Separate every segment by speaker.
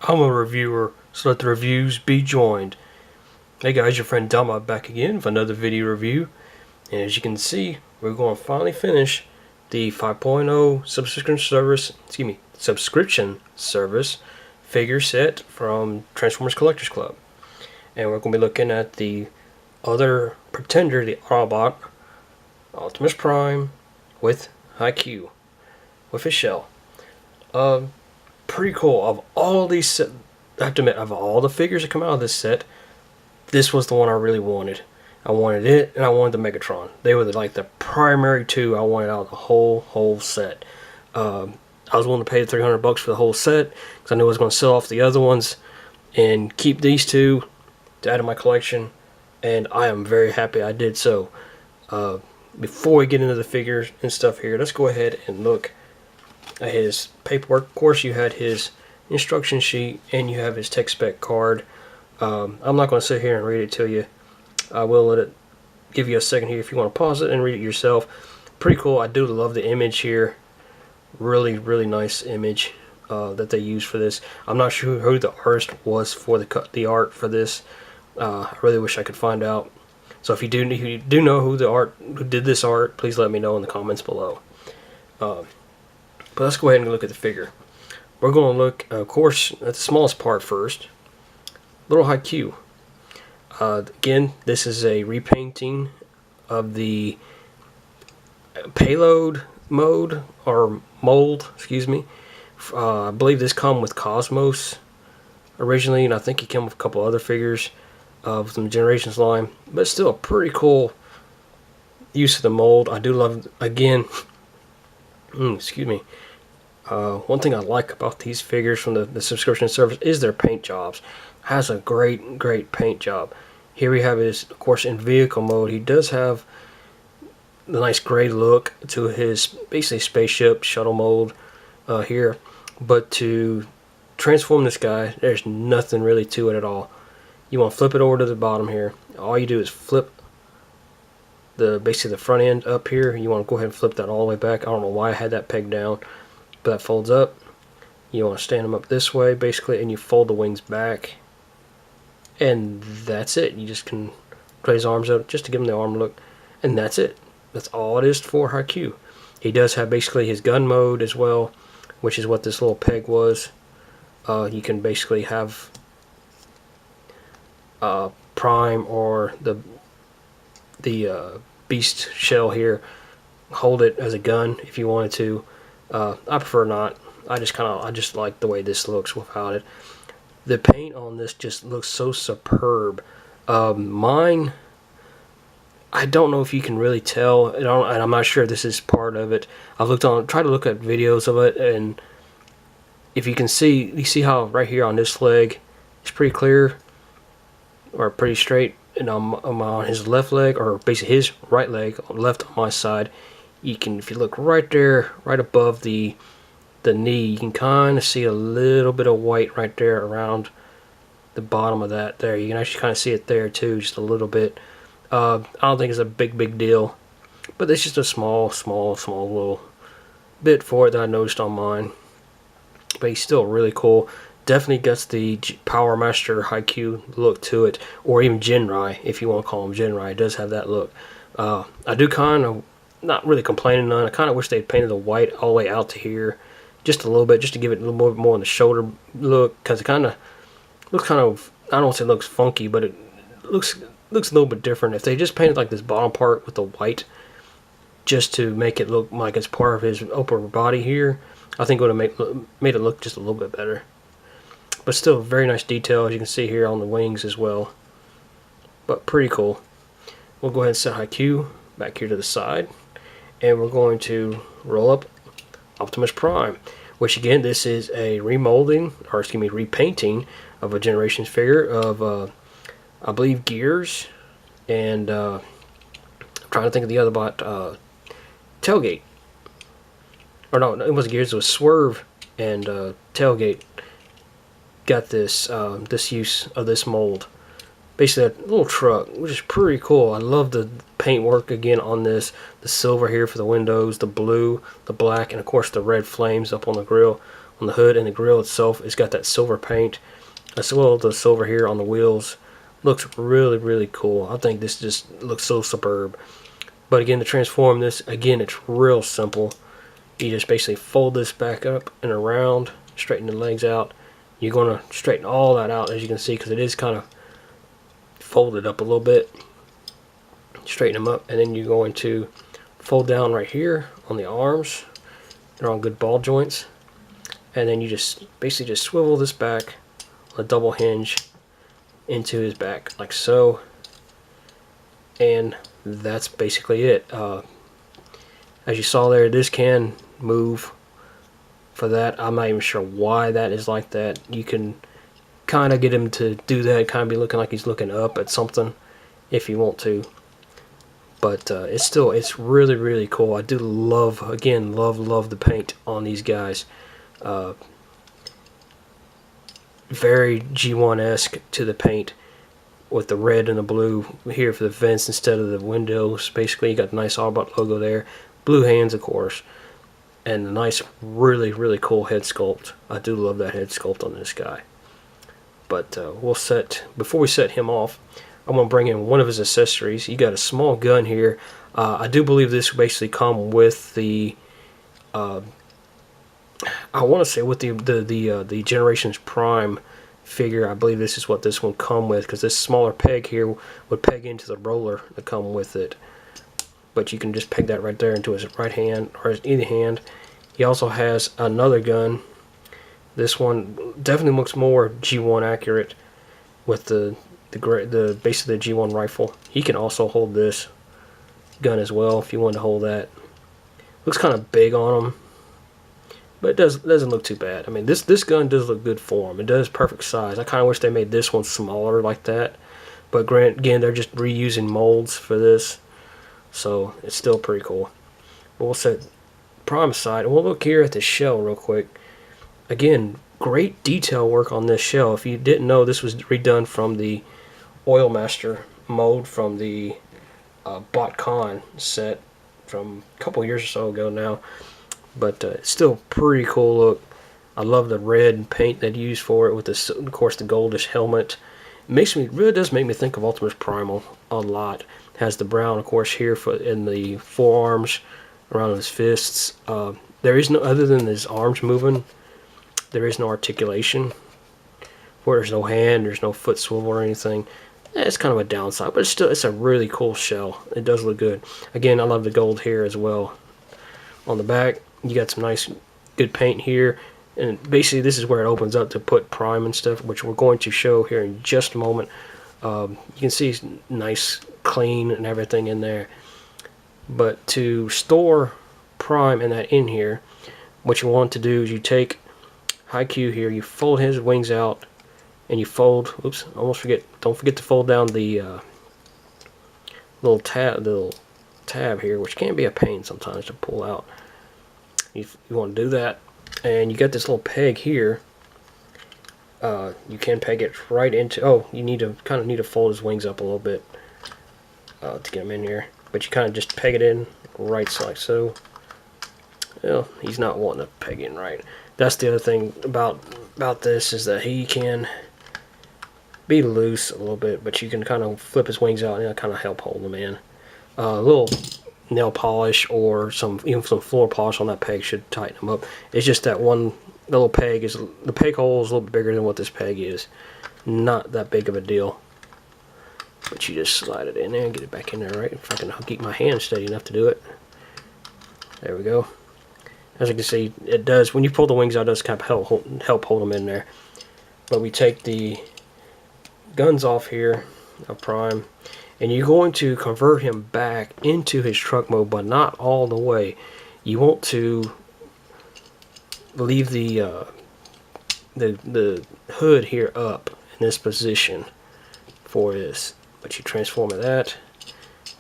Speaker 1: I'm a reviewer, so let the reviews be joined. Hey guys, your friend Dama back again with another video review. And as you can see, we're going to finally finish the 5.0 subscription service figure set from Transformers Collectors Club. And we're going to be looking at the other Pretender, the Autobot, Optimus Prime, with Haikyuu, with his shell. Pretty cool. Of all these, I have to admit, of all the figures that come out of this set, this was the one I really wanted. I wanted it, and I wanted the Megatron. They were like the primary two I wanted out of the whole set. I was willing to pay the $300 for the whole set because I knew I was going to sell off the other ones and keep these two to add to my collection. And I am very happy I did so. Before we get into the figures and stuff here, let's go ahead and look at his paperwork. Of course, you had his instruction sheet and you have his tech spec card. I'm not going to sit here and read it to you. I will let it give you a second here if you want to pause it and read it yourself. Pretty cool. I do love the image here. Really nice image that they used for this. I'm not sure who the artist was for the art for this. I really wish I could find out. So if you do know who did this art, please let me know in the comments below. But let's go ahead and look at the figure. We're going to look, of course, at the smallest part first. Little Haikyuu. Again, this is a repainting of the payload mode, or mold, excuse me. I believe this came with Cosmos originally, and I think he came with a couple other figures from the Generations line. But still a pretty cool use of the mold. I do love, again, excuse me. One thing I like about these figures from the subscription service is their paint jobs. Has a great paint job. Here we have his, of course, in vehicle mode. He does have the nice gray look to his basically spaceship shuttle mold here. But to transform this guy, there's nothing really to it at all. You want to flip it over to the bottom here. All you do is flip basically the front end up here. You want to go ahead and flip that all the way back. I don't know why I had that pegged down, but that folds up. You want to stand them up this way basically, and you fold the wings back, and that's it. You just can put his arms up just to give him the arm look, and that's it. That's all it is for Haikyuu. He does have basically his gun mode as well, which is what this little peg was. You can basically have Prime or the Beast shell here, hold it as a gun if you wanted to. I prefer not. I just like the way this looks without it. The paint on this just looks so superb. Mine, I don't know if you can really tell, and I'm not sure if this is part of it. I've tried to look at videos of it, and if you can see, you see how right here on this leg, it's pretty clear, or pretty straight, and on his left leg, or basically his right leg, left on my side, you can, if you look right there, right above the knee, you can kind of see a little bit of white right there around the bottom of that there. You can actually kind of see it there too, just a little bit. I don't think it's a big deal, but it's just a small little bit for it that I noticed on mine. But he's still really cool. Definitely gets the Power Master Haikyuu look to it, or even Jinrai, if you want to call him Jinrai. It does have that look. I do kind of, not really complaining none. I kind of wish they'd painted the white all the way out to here, just a little bit, just to give it a little more on the shoulder look, because it kind of looks I don't want to say it looks funky, but it looks a little bit different. If they just painted like this bottom part with the white, just to make it look like it's part of his upper body here, I think it would have made it look just a little bit better. But still, very nice detail, as you can see here on the wings as well. But pretty cool. We'll go ahead and set Haikyuu back here to the side, and we're going to roll up Optimus Prime, which again, this is a repainting of a Generations figure of, I believe, Gears, and I'm trying to think of the other bot, Tailgate. Or no, it wasn't Gears, it was Swerve and Tailgate. Got this this use of this mold. Basically that little truck, which is pretty cool. I love the paint work again on this. The silver here for the windows, the blue, the black, and of course the red flames up on the grill. on the hood, and the grill itself it's got that silver paint as well as the silver here on the wheels. Looks really, really cool. I think this just looks so superb. But again, to transform this, again, it's real simple. You just basically fold this back up and around, straighten the legs out. You're going to straighten all that out, as you can see, because it is kind of folded up a little bit. Straighten them up, and then you're going to fold down right here on the arms. They're on good ball joints. And then you just basically just swivel this back on a double hinge into his back, like so. And that's basically it. As you saw there, this can move for that. I'm not even sure why that is like that. You can kind of get him to do that, kind of be looking like he's looking up at something if you want to. But it's really, really cool. I do love, again, love the paint on these guys. Very G1-esque to the paint, with the red and the blue here for the vents instead of the windows. Basically, you got the nice Autobot logo there. Blue hands, of course. And the nice, really, really cool head sculpt. I do love that head sculpt on this guy. But before we set him off, I'm going to bring in one of his accessories. You got a small gun here. I do believe this basically come with the, I want to say with the Generations Prime figure. I believe this is what this one come with, because this smaller peg here would peg into the roller that come with it. But you can just peg that right there into his right hand or his either hand. He also has another gun. This one definitely looks more G1 accurate with the base of the G1 rifle. He can also hold this gun as well if you want to hold that. Looks kind of big on him, but it doesn't look too bad. I mean, this gun does look good for him. It does perfect size. I kind of wish they made this one smaller like that. But again, they're just reusing molds for this, so it's still pretty cool. But we'll set Prime aside, and we'll look here at the shell real quick. Again, great detail work on this shell. If you didn't know, this was redone from the Oil Master mold from the BotCon set from a couple years or so ago now. But it's still pretty cool look. I love the red paint they used for it with this, of course, the goldish helmet. It really does make me think of Optimus Primal a lot. It has the brown, of course, here in the forearms, around his fists. There is no, other than his arms moving, there is no articulation. Where there's no hand, there's no foot swivel or anything. It's kind of a downside, but it's a really cool shell. It does look good. Again, I love the gold here as well. On the back, you got some nice, good paint here. And basically, this is where it opens up to put Prime and stuff, which we're going to show here in just a moment. You can see it's nice, clean, and everything in there. But to store Prime and that in here, what you want to do is you take Haikyuu here, you fold his wings out, and you fold, oops, don't forget to fold down the little tab here, which can be a pain sometimes to pull out. You want to do that, and you got this little peg here. You can peg it right into, you kind of need to fold his wings up a little bit to get him in here, but you kind of just peg it in right like so. Well, he's not wanting to peg in right. That's the other thing about this, is that he can be loose a little bit, but you can kind of flip his wings out and it'll kind of help hold them in. A little nail polish or even some floor polish on that peg should tighten them up. It's just that one little peg the peg hole is a little bit bigger than what this peg is. Not that big of a deal, but you just slide it in there and get it back in there, right? If I can keep my hand steady enough to do it. There we go. As you can see, it does, when you pull the wings out, it does kind of help hold them in there. But we take the guns off here of Prime, and you're going to convert him back into his truck mode, but not all the way. You want to leave the hood here up in this position for this, but you transform that,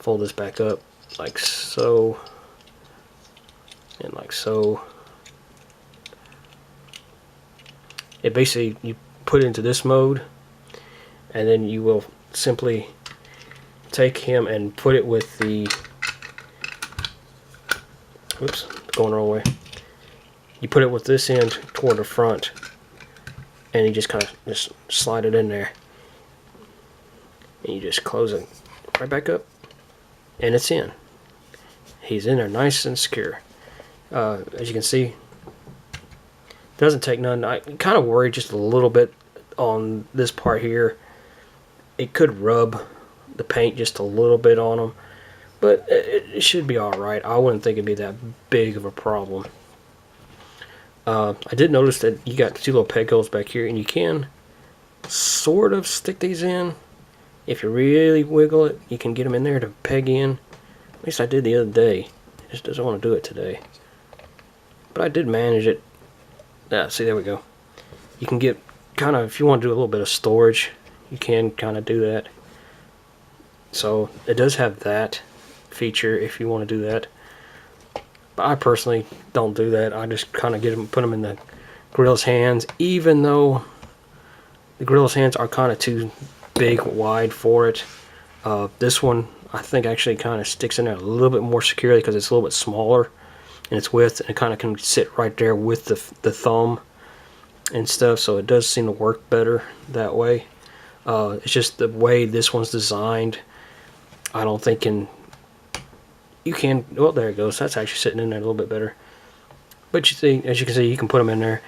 Speaker 1: fold this back up like so, and like so. It basically, you put it into this mode, and then you will simply take him and put it with the, oops, going the wrong way. You put it with this end toward the front, and you just kind of just slide it in there, and you just close it right back up, and it's in. He's in there nice and secure. As you can see, doesn't take none. I kind of worry just a little bit on this part here. It could rub the paint just a little bit on them, but it should be alright. I wouldn't think it'd be that big of a problem. I did notice that you got two little peg holes back here, and you can sort of stick these in. If you really wiggle it, you can get them in there to peg in. At least I did the other day. It just doesn't want to do it today. But I did manage it. Yeah, see, there we go. You can get kind of, if you want to do a little bit of storage, you can kind of do that. So it does have that feature if you want to do that. But I personally don't do that. I just kind of put them in the grill's hands, even though the grill's hands are kind of too big, wide for it. This one, I think, actually kind of sticks in there a little bit more securely because it's a little bit smaller in its width, and it kind of can sit right there with the thumb and stuff. So it does seem to work better that way. It's just the way this one's designed. I don't think you can. Well, there it goes. That's actually sitting in there a little bit better. But you see, as you can see, you can put them in there.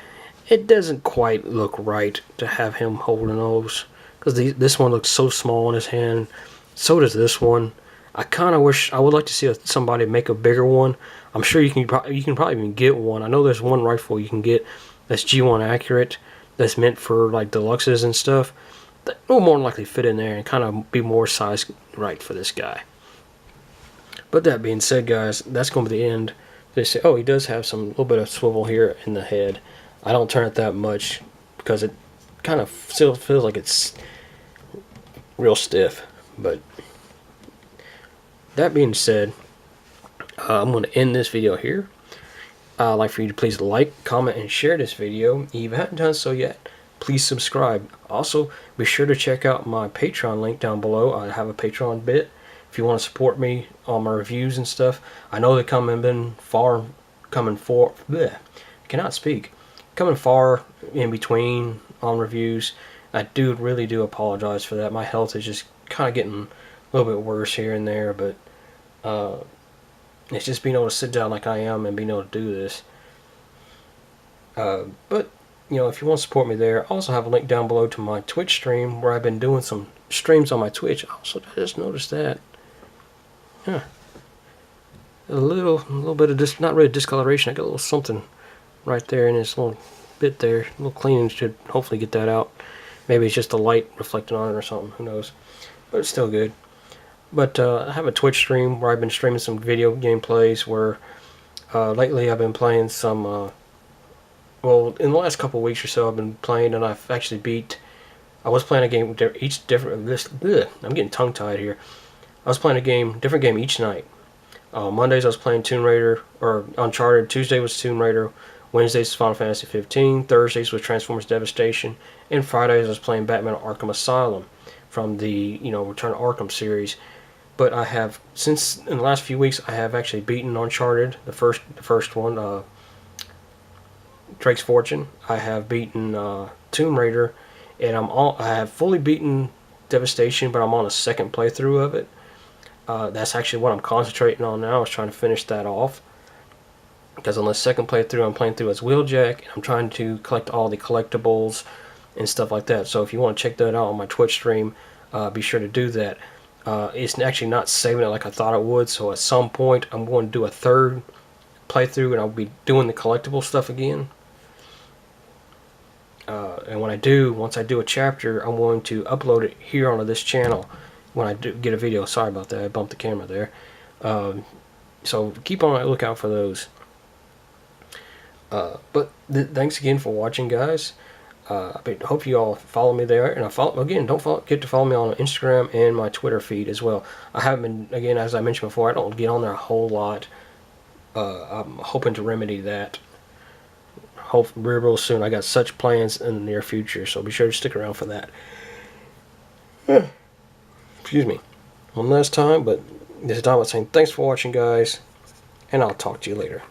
Speaker 1: It doesn't quite look right to have him holding those, because this one looks so small in his hand. So does this one. I kind of wish, I would like to see somebody make a bigger one. I'm sure you can probably even get one. I know there's one rifle you can get that's G1 accurate, that's meant for like deluxes and stuff. That will more than likely fit in there and kind of be more size right for this guy. But that being said, guys, that's going to be the end. They say, oh, he does have some little bit of swivel here in the head. I don't turn it that much because it kind of still feels like it's real stiff. But that being said, I'm going to end this video here. I'd like for you to please like, comment, and share this video. If you haven't done so yet, please subscribe. Also, be sure to check out my Patreon link down below. I have a Patreon bit if you want to support me on my reviews and stuff. I know they're coming far in between on reviews. I really do apologize for that. My health is just kind of getting a little bit worse here and there, but it's just being able to sit down like I am and being able to do this. But you know, if you want to support me there, I also have a link down below to my Twitch stream where I've been doing some streams on my Twitch. Also, I just noticed that. Huh. A little bit of not really discoloration. I got a little something right there in this little bit there. A little cleaning should hopefully get that out. Maybe it's just the light reflecting on it or something. Who knows? But it's still good. But I have a Twitch stream where I've been streaming some video game plays where lately I've been playing some, well, in the last couple of weeks or so I've been playing, and I've actually I was playing a game, I'm getting tongue-tied here. I was playing different game each night. Mondays I was playing Tomb Raider, or Uncharted. Tuesday was Tomb Raider. Wednesdays was Final Fantasy 15. Thursdays was Transformers Devastation. And Fridays I was playing Batman Arkham Asylum from the, Return to Arkham series. But I have, since in the last few weeks, I have actually beaten Uncharted, the first one, Drake's Fortune. I have beaten Tomb Raider, and I have fully beaten Devastation, but I'm on a second playthrough of it. That's actually what I'm concentrating on now, is trying to finish that off. Because on the second playthrough, I'm playing through as Wheeljack, and I'm trying to collect all the collectibles and stuff like that. So if you want to check that out on my Twitch stream, be sure to do that. It's actually not saving it like I thought it would, so at some point I'm going to do a third playthrough, and I'll be doing the collectible stuff again. And once I do a chapter, I'm going to upload it here onto this channel when I do get a video. Sorry about that, I bumped the camera there. So keep on the lookout for those. But thanks again for watching, guys. I hope you all follow me there, and don't forget to follow me on Instagram and my Twitter feed as well. I haven't been, again, as I mentioned before, I don't get on there a whole lot. I'm hoping to remedy that. Hopefully real soon. I got such plans in the near future, so be sure to stick around for that. Excuse me. One last time, but this is Don saying thanks for watching, guys, and I'll talk to you later.